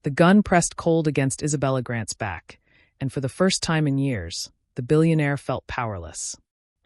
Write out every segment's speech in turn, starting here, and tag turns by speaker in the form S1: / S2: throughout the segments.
S1: The gun pressed cold against Isabella Grant's back, and for the first time in years, the billionaire felt powerless.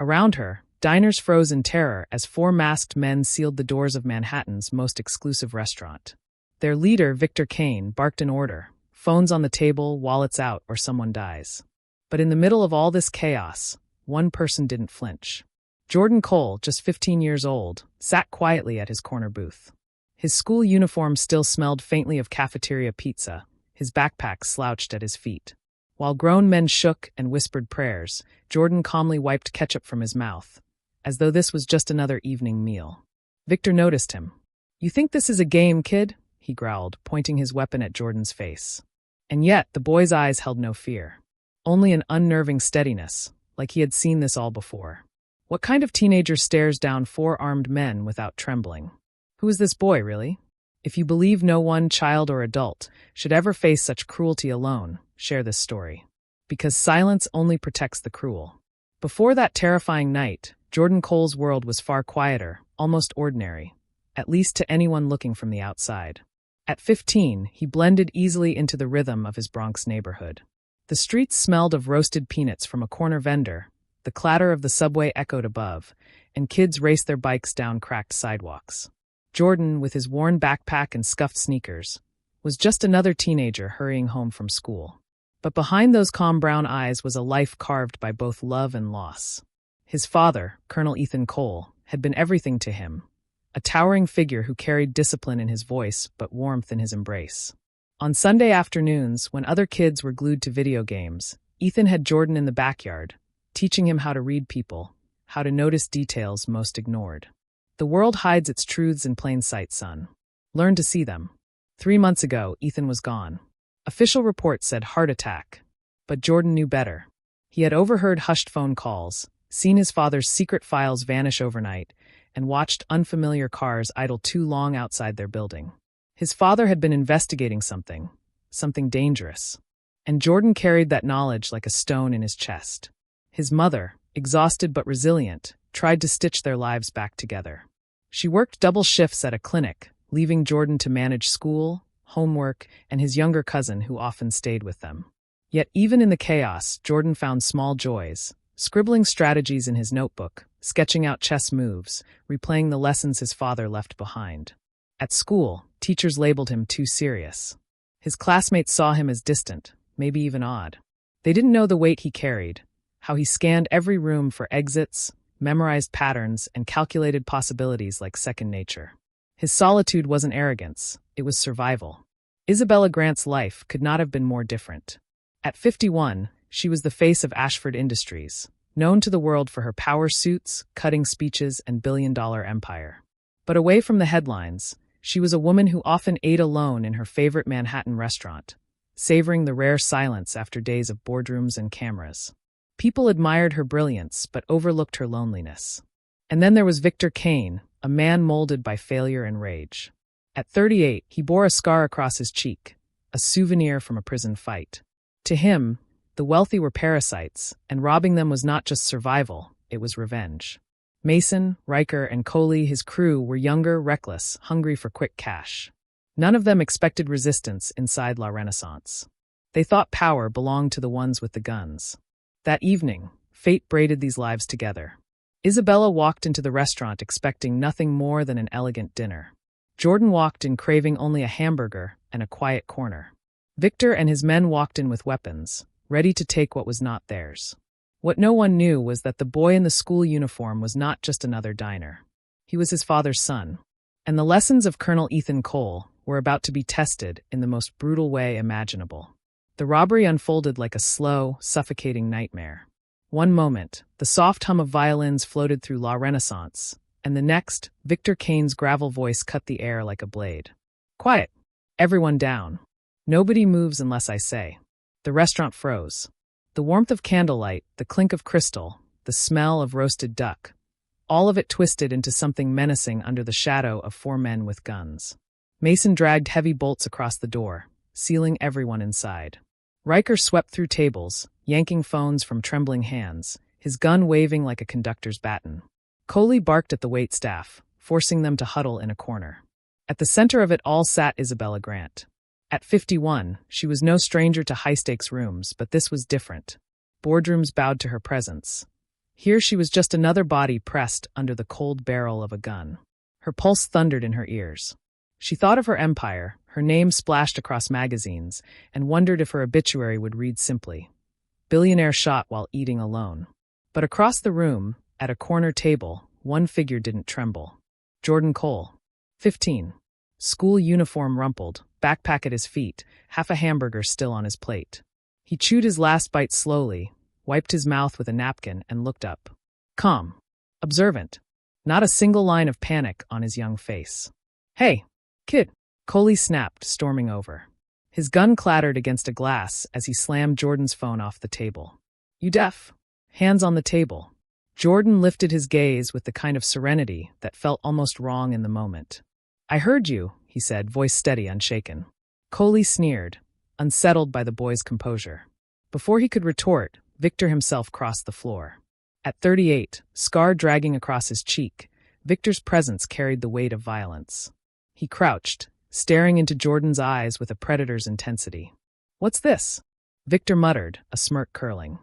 S1: Around her, diners froze in terror as four masked men sealed the doors of Manhattan's most exclusive restaurant. Their leader, Victor Kane, barked an order: phones on the table, wallets out, or someone dies. But in the middle of all this chaos, one person didn't flinch. Jordan Cole, just 15 years old, sat quietly at his corner booth. His school uniform still smelled faintly of cafeteria pizza, his backpack slouched at his feet. While grown men shook and whispered prayers, Jordan calmly wiped ketchup from his mouth, as though this was just another evening meal. Victor noticed him. "You think this is a game, kid?" he growled, pointing his weapon at Jordan's face. And yet, the boy's eyes held no fear. Only an unnerving steadiness, like he had seen this all before. What kind of teenager stares down four armed men without trembling? Who is this boy, really? If you believe no one, child or adult, should ever face such cruelty alone, share this story. Because silence only protects the cruel. Before that terrifying night, Jordan Cole's world was far quieter, almost ordinary, at least to anyone looking from the outside. At 15, he blended easily into the rhythm of his Bronx neighborhood. The streets smelled of roasted peanuts from a corner vendor, the clatter of the subway echoed above, and kids raced their bikes down cracked sidewalks. Jordan, with his worn backpack and scuffed sneakers, was just another teenager hurrying home from school. But behind those calm brown eyes was a life carved by both love and loss. His father, Colonel Ethan Cole, had been everything to him, a towering figure who carried discipline in his voice but warmth in his embrace. On Sunday afternoons, when other kids were glued to video games, Ethan had Jordan in the backyard, teaching him how to read people, how to notice details most ignored. The world hides its truths in plain sight, son. Learn to see them. 3 months ago, Ethan was gone. Official reports said heart attack. But Jordan knew better. He had overheard hushed phone calls, seen his father's secret files vanish overnight, and watched unfamiliar cars idle too long outside their building. His father had been investigating something dangerous. And Jordan carried that knowledge like a stone in his chest. His mother, exhausted but resilient, tried to stitch their lives back together. She worked double shifts at a clinic, leaving Jordan to manage school, homework, and his younger cousin who often stayed with them. Yet even in the chaos, Jordan found small joys, scribbling strategies in his notebook, sketching out chess moves, replaying the lessons his father left behind. At school, teachers labeled him too serious. His classmates saw him as distant, maybe even odd. They didn't know the weight he carried, how he scanned every room for exits, memorized patterns, and calculated possibilities like second nature. His solitude wasn't arrogance, it was survival. Isabella Grant's life could not have been more different. At 51, she was the face of Ashford Industries, known to the world for her power suits, cutting speeches, and billion-dollar empire. But away from the headlines, she was a woman who often ate alone in her favorite Manhattan restaurant, savoring the rare silence after days of boardrooms and cameras. People admired her brilliance, but overlooked her loneliness. And then there was Victor Kane, a man molded by failure and rage. At 38, he bore a scar across his cheek, a souvenir from a prison fight. To him, the wealthy were parasites, and robbing them was not just survival, it was revenge. Mason, Riker, and Coley, his crew, were younger, reckless, hungry for quick cash. None of them expected resistance inside La Renaissance. They thought power belonged to the ones with the guns. That evening, fate braided these lives together. Isabella walked into the restaurant expecting nothing more than an elegant dinner. Jordan walked in craving only a hamburger and a quiet corner. Victor and his men walked in with weapons, ready to take what was not theirs. What no one knew was that the boy in the school uniform was not just another diner. He was his father's son. And the lessons of Colonel Ethan Cole were about to be tested in the most brutal way imaginable. The robbery unfolded like a slow, suffocating nightmare. One moment, the soft hum of violins floated through La Renaissance, and the next, Victor Kane's gravel voice cut the air like a blade. "Quiet! Everyone down. Nobody moves unless I say." The restaurant froze. The warmth of candlelight, the clink of crystal, the smell of roasted duck, all of it twisted into something menacing under the shadow of four men with guns. Mason dragged heavy bolts across the door, sealing everyone inside. Riker swept through tables, yanking phones from trembling hands, his gun waving like a conductor's baton. Coley barked at the waitstaff, forcing them to huddle in a corner. At the center of it all sat Isabella Grant. At 51, she was no stranger to high-stakes rooms, but this was different. Boardrooms bowed to her presence. Here she was just another body pressed under the cold barrel of a gun. Her pulse thundered in her ears. She thought of her empire, her name splashed across magazines, and wondered if her obituary would read simply, "Billionaire shot while eating alone." But across the room, at a corner table, one figure didn't tremble. Jordan Cole, 15. School uniform rumpled, backpack at his feet, half a hamburger still on his plate. He chewed his last bite slowly, wiped his mouth with a napkin, and looked up. Calm. Observant. Not a single line of panic on his young face. "Hey, kid," Coley snapped, storming over. His gun clattered against a glass as he slammed Jordan's phone off the table. "You deaf?" Hands on the table. Jordan lifted his gaze with the kind of serenity that felt almost wrong in the moment. "I heard you," he said, voice steady, unshaken. Coley sneered, unsettled by the boy's composure. Before he could retort, Victor himself crossed the floor. At 38, scar dragging across his cheek, Victor's presence carried the weight of violence. He crouched, staring into Jordan's eyes with a predator's intensity. "What's this?" Victor muttered, a smirk curling.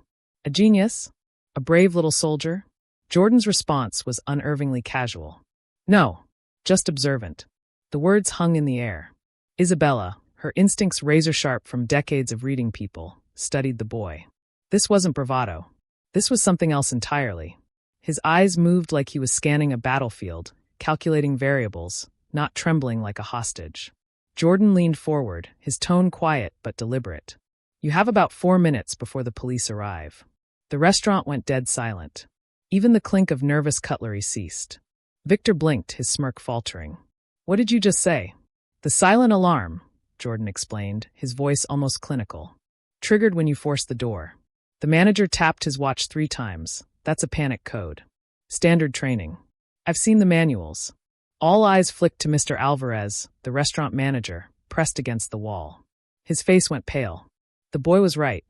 S1: "A genius? A brave little soldier?" Jordan's response was unervingly casual. "No, just observant." The words hung in the air. Isabella, her instincts razor-sharp from decades of reading people, studied the boy. This wasn't bravado. This was something else entirely. His eyes moved like he was scanning a battlefield, calculating variables, not trembling like a hostage. Jordan leaned forward, his tone quiet but deliberate. "You have about 4 minutes before the police arrive." The restaurant went dead silent. Even the clink of nervous cutlery ceased. Victor blinked, his smirk faltering. "What did you just say?" "The silent alarm," Jordan explained, his voice almost clinical. "Triggered when you forced the door." The manager tapped his watch 3 times. "That's a panic code. Standard training. I've seen the manuals." All eyes flicked to Mr. Alvarez, the restaurant manager, pressed against the wall. His face went pale. The boy was right.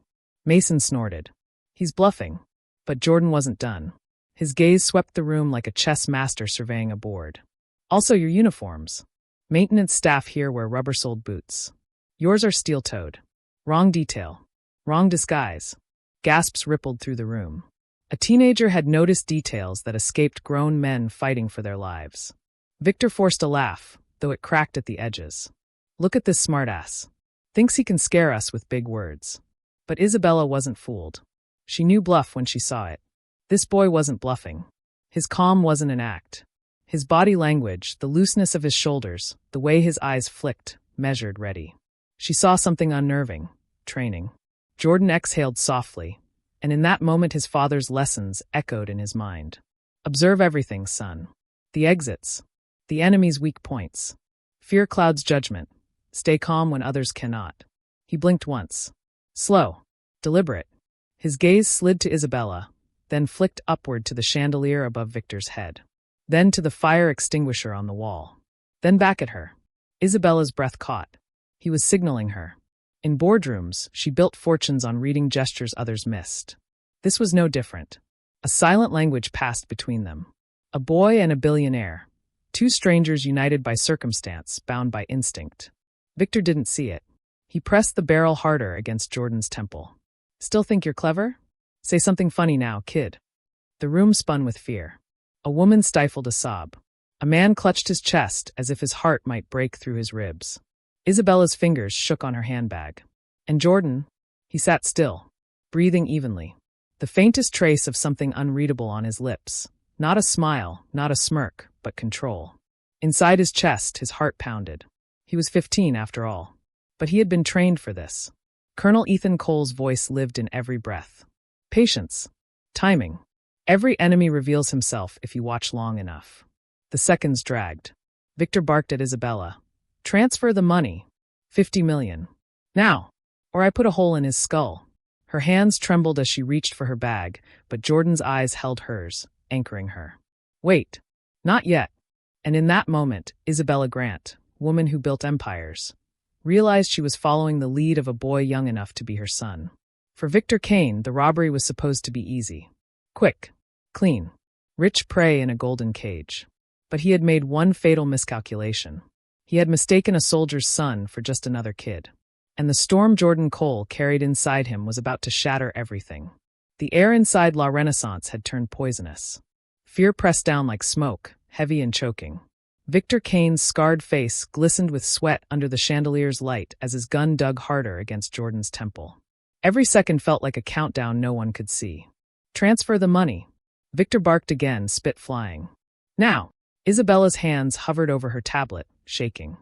S1: Mason snorted. "He's bluffing." But Jordan wasn't done. His gaze swept the room like a chess master surveying a board. "Also your uniforms. Maintenance staff here wear rubber-soled boots. Yours are steel-toed. Wrong detail. Wrong disguise." Gasps rippled through the room. A teenager had noticed details that escaped grown men fighting for their lives. Victor forced a laugh, though it cracked at the edges. "Look at this smartass. Thinks he can scare us with big words." But Isabella wasn't fooled. She knew bluff when she saw it. This boy wasn't bluffing. His calm wasn't an act. His body language, the looseness of his shoulders, the way his eyes flicked, measured ready. She saw something unnerving. Training. Jordan exhaled softly, and in that moment his father's lessons echoed in his mind. "Observe everything, son. The exits. The enemy's weak points. Fear clouds judgment. Stay calm when others cannot." He blinked once. Slow. Deliberate. His gaze slid to Isabella, then flicked upward to the chandelier above Victor's head. Then to the fire extinguisher on the wall. Then back at her. Isabella's breath caught. He was signaling her. In boardrooms, she built fortunes on reading gestures others missed. This was no different. A silent language passed between them. A boy and a billionaire. 2 strangers united by circumstance, bound by instinct. Victor didn't see it. He pressed the barrel harder against Jordan's temple. "Still think you're clever? Say something funny now, kid." The room spun with fear. A woman stifled a sob. A man clutched his chest as if his heart might break through his ribs. Isabella's fingers shook on her handbag. And Jordan? He sat still, breathing evenly. The faintest trace of something unreadable on his lips. Not a smile, not a smirk, but control. Inside his chest, his heart pounded. He was 15 after all. But he had been trained for this. Colonel Ethan Cole's voice lived in every breath. Patience. Timing. Every enemy reveals himself if you watch long enough. The seconds dragged. Victor barked at Isabella. "Transfer the money. 50 million. Now, or I put a hole in his skull." Her hands trembled as she reached for her bag, but Jordan's eyes held hers, anchoring her. "Wait. Not yet." And in that moment, Isabella Grant, woman who built empires, realized she was following the lead of a boy young enough to be her son. For Victor Kane, the robbery was supposed to be easy. Quick. Clean. Rich prey in a golden cage. But he had made one fatal miscalculation. He had mistaken a soldier's son for just another kid. And the storm Jordan Cole carried inside him was about to shatter everything. The air inside La Renaissance had turned poisonous. Fear pressed down like smoke, heavy and choking. Victor Kane's scarred face glistened with sweat under the chandelier's light as his gun dug harder against Jordan's temple. Every second felt like a countdown no one could see. Transfer the money. Victor barked again, spit flying. Now. Isabella's hands hovered over her tablet, shaking.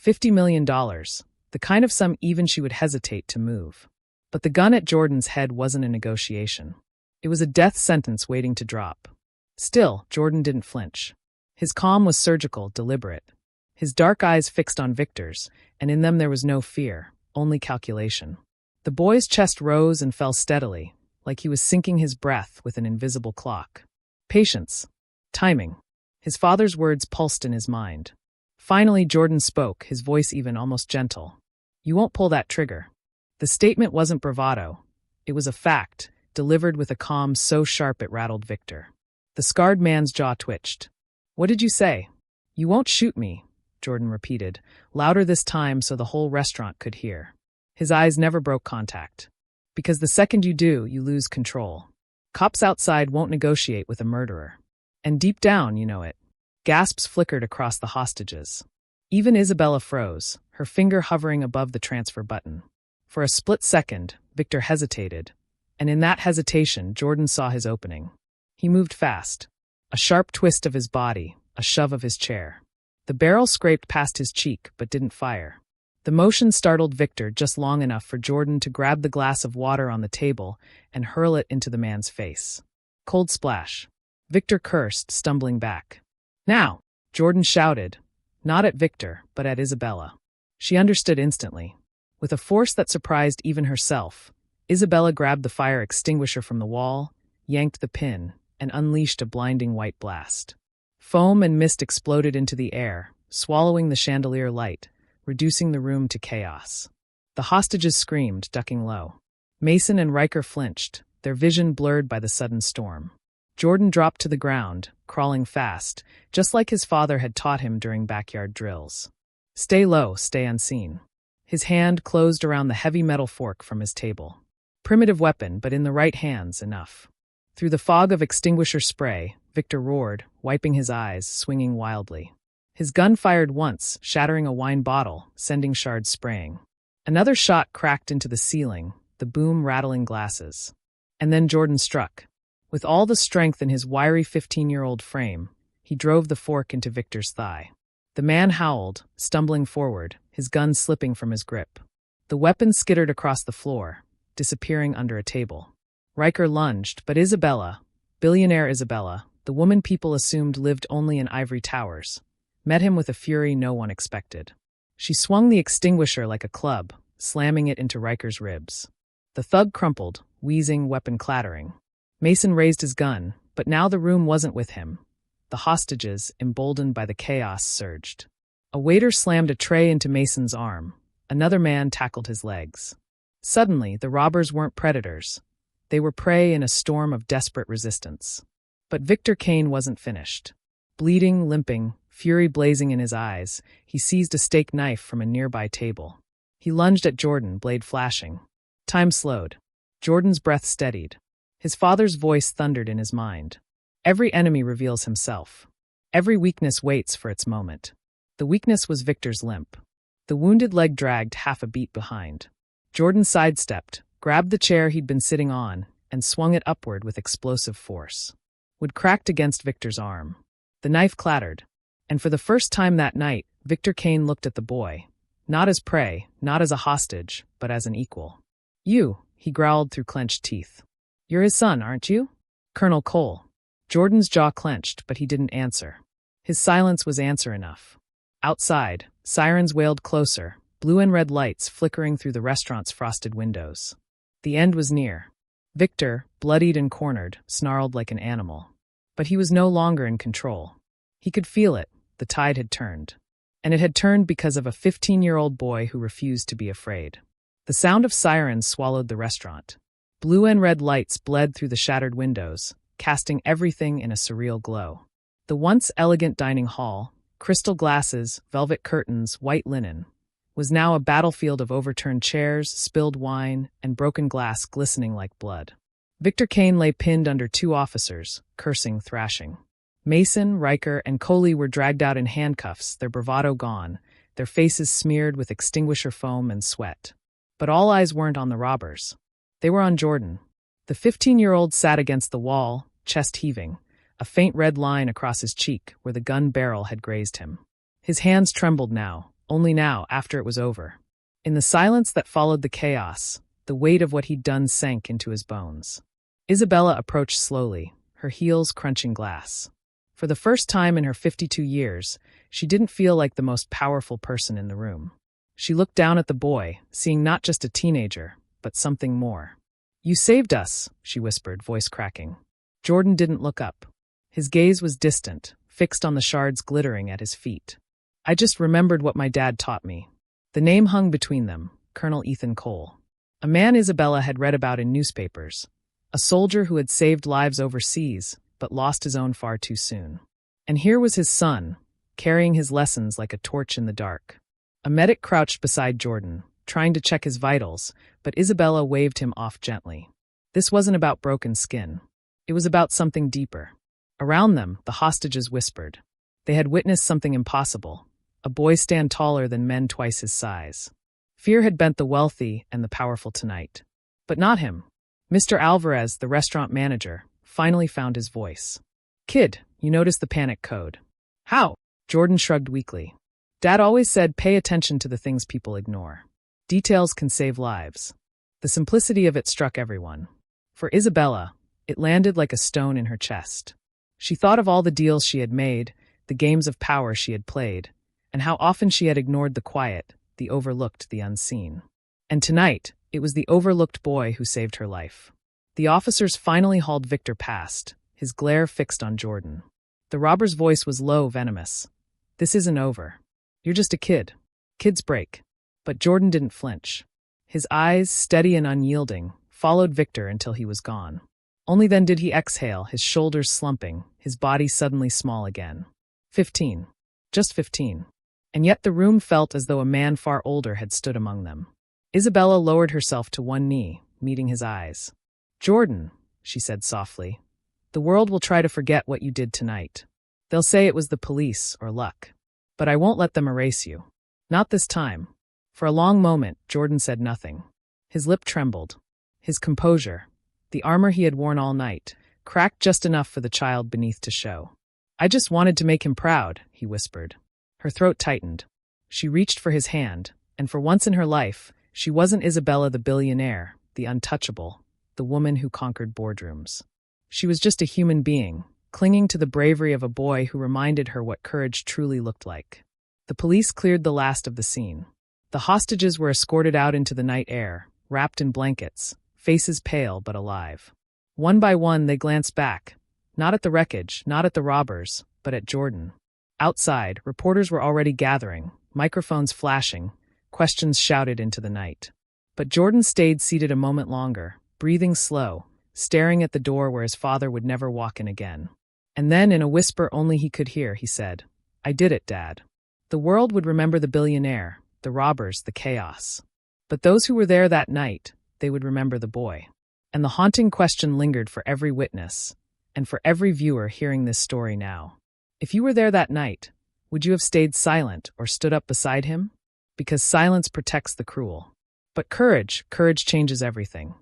S1: $50 million, the kind of sum even she would hesitate to move. But the gun at Jordan's head wasn't a negotiation. It was a death sentence waiting to drop. Still, Jordan didn't flinch. His calm was surgical, deliberate. His dark eyes fixed on Victor's, and in them there was no fear, only calculation. The boy's chest rose and fell steadily, like he was syncing his breath with an invisible clock. Patience. Timing. His father's words pulsed in his mind. Finally, Jordan spoke, his voice even almost gentle. You won't pull that trigger. The statement wasn't bravado. It was a fact, delivered with a calm so sharp it rattled Victor. The scarred man's jaw twitched. What did you say? You won't shoot me, Jordan repeated, louder this time so the whole restaurant could hear. His eyes never broke contact. Because the second you do, you lose control. Cops outside won't negotiate with a murderer. And deep down, you know it. Gasps flickered across the hostages. Even Isabella froze, her finger hovering above the transfer button. For a split second, Victor hesitated, and in that hesitation, Jordan saw his opening. He moved fast. A sharp twist of his body, a shove of his chair. The barrel scraped past his cheek, but didn't fire. The motion startled Victor just long enough for Jordan to grab the glass of water on the table and hurl it into the man's face. Cold splash. Victor cursed, stumbling back. Now! Jordan shouted, not at Victor, but at Isabella. She understood instantly. With a force that surprised even herself, Isabella grabbed the fire extinguisher from the wall, yanked the pin, and unleashed a blinding white blast. Foam and mist exploded into the air, swallowing the chandelier light, reducing the room to chaos. The hostages screamed, ducking low. Mason and Riker flinched, their vision blurred by the sudden storm. Jordan dropped to the ground, crawling fast, just like his father had taught him during backyard drills. Stay low, stay unseen. His hand closed around the heavy metal fork from his table. Primitive weapon, but in the right hands, enough. Through the fog of extinguisher spray, Victor roared, wiping his eyes, swinging wildly. His gun fired once, shattering a wine bottle, sending shards spraying. Another shot cracked into the ceiling, the boom rattling glasses. And then Jordan struck. With all the strength in his wiry 15-year-old frame, he drove the fork into Victor's thigh. The man howled, stumbling forward, his gun slipping from his grip. The weapon skittered across the floor, disappearing under a table. Riker lunged, but Isabella, billionaire Isabella, the woman people assumed lived only in ivory towers, met him with a fury no one expected. She swung the extinguisher like a club, slamming it into Riker's ribs. The thug crumpled, wheezing, weapon clattering. Mason raised his gun, but now the room wasn't with him. The hostages, emboldened by the chaos, surged. A waiter slammed a tray into Mason's arm. Another man tackled his legs. Suddenly, the robbers weren't predators. They were prey in a storm of desperate resistance. But Victor Kane wasn't finished. Bleeding, limping, fury blazing in his eyes, he seized a steak knife from a nearby table. He lunged at Jordan, blade flashing. Time slowed. Jordan's breath steadied. His father's voice thundered in his mind. Every enemy reveals himself. Every weakness waits for its moment. The weakness was Victor's limp. The wounded leg dragged half a beat behind. Jordan sidestepped, grabbed the chair he'd been sitting on, and swung it upward with explosive force. Wood cracked against Victor's arm. The knife clattered. And for the first time that night, Victor Kane looked at the boy. Not as prey, not as a hostage, but as an equal. You, he growled through clenched teeth. You're his son, aren't you? Colonel Cole. Jordan's jaw clenched, but he didn't answer. His silence was answer enough. Outside, sirens wailed closer, blue and red lights flickering through the restaurant's frosted windows. The end was near. Victor, bloodied and cornered, snarled like an animal. But he was no longer in control. He could feel it, the tide had turned. And it had turned because of a 15-year-old boy who refused to be afraid. The sound of sirens swallowed the restaurant. Blue and red lights bled through the shattered windows, casting everything in a surreal glow. The once elegant dining hall, crystal glasses, velvet curtains, white linen, was now a battlefield of overturned chairs, spilled wine, and broken glass glistening like blood. Victor Kane lay pinned under two officers, cursing, thrashing. Mason, Riker, and Coley were dragged out in handcuffs, their bravado gone, their faces smeared with extinguisher foam and sweat. But all eyes weren't on the robbers. They were on Jordan. The 15-year-old sat against the wall, chest heaving, a faint red line across his cheek where the gun barrel had grazed him. His hands trembled now, only now, after it was over. In the silence that followed the chaos, the weight of what he'd done sank into his bones. Isabella approached slowly, her heels crunching glass. For the first time in her 52 years, she didn't feel like the most powerful person in the room. She looked down at the boy, seeing not just a teenager, but something more. "You saved us," she whispered, voice cracking. Jordan didn't look up. His gaze was distant, fixed on the shards glittering at his feet. "I just remembered what my dad taught me." The name hung between them, Colonel Ethan Cole. A man Isabella had read about in newspapers. A soldier who had saved lives overseas, but lost his own far too soon. And here was his son, carrying his lessons like a torch in the dark. A medic crouched beside Jordan, trying to check his vitals, but Isabella waved him off gently. This wasn't about broken skin. It was about something deeper. Around them, the hostages whispered. They had witnessed something impossible, a boy stand taller than men twice his size. Fear had bent the wealthy and the powerful tonight. But not him. Mr. Alvarez, the restaurant manager, finally found his voice. "Kid, you noticed the panic code." "How?" Jordan shrugged weakly. "Dad always said pay attention to the things people ignore. Details can save lives." The simplicity of it struck everyone. For Isabella, it landed like a stone in her chest. She thought of all the deals she had made, the games of power she had played, and how often she had ignored the quiet, the overlooked, the unseen. And tonight, it was the overlooked boy who saved her life. The officers finally hauled Victor past, his glare fixed on Jordan. The robber's voice was low, venomous. "This isn't over. You're just a kid. Kids break." But Jordan didn't flinch. His eyes, steady and unyielding, followed Victor until he was gone. Only then did he exhale, his shoulders slumping, his body suddenly small again. 15. Just 15. And yet the room felt as though a man far older had stood among them. Isabella lowered herself to one knee, meeting his eyes. "Jordan," she said softly, "the world will try to forget what you did tonight. They'll say it was the police or luck. But I won't let them erase you. Not this time." For a long moment, Jordan said nothing. His lip trembled. His composure, the armor he had worn all night, cracked just enough for the child beneath to show. "I just wanted to make him proud," he whispered. Her throat tightened. She reached for his hand, and for once in her life, she wasn't Isabella the billionaire, the untouchable, the woman who conquered boardrooms. She was just a human being, clinging to the bravery of a boy who reminded her what courage truly looked like. The police cleared the last of the scene. The hostages were escorted out into the night air, wrapped in blankets, faces pale but alive. One by one they glanced back, not at the wreckage, not at the robbers, but at Jordan. Outside, reporters were already gathering, microphones flashing, questions shouted into the night. But Jordan stayed seated a moment longer, breathing slow, staring at the door where his father would never walk in again. And then, in a whisper only he could hear, he said, "I did it, Dad." The world would remember the billionaire, the robbers, the chaos. But those who were there that night, they would remember the boy. And the haunting question lingered for every witness, and for every viewer hearing this story now. If you were there that night, would you have stayed silent or stood up beside him? Because silence protects the cruel. But courage changes everything.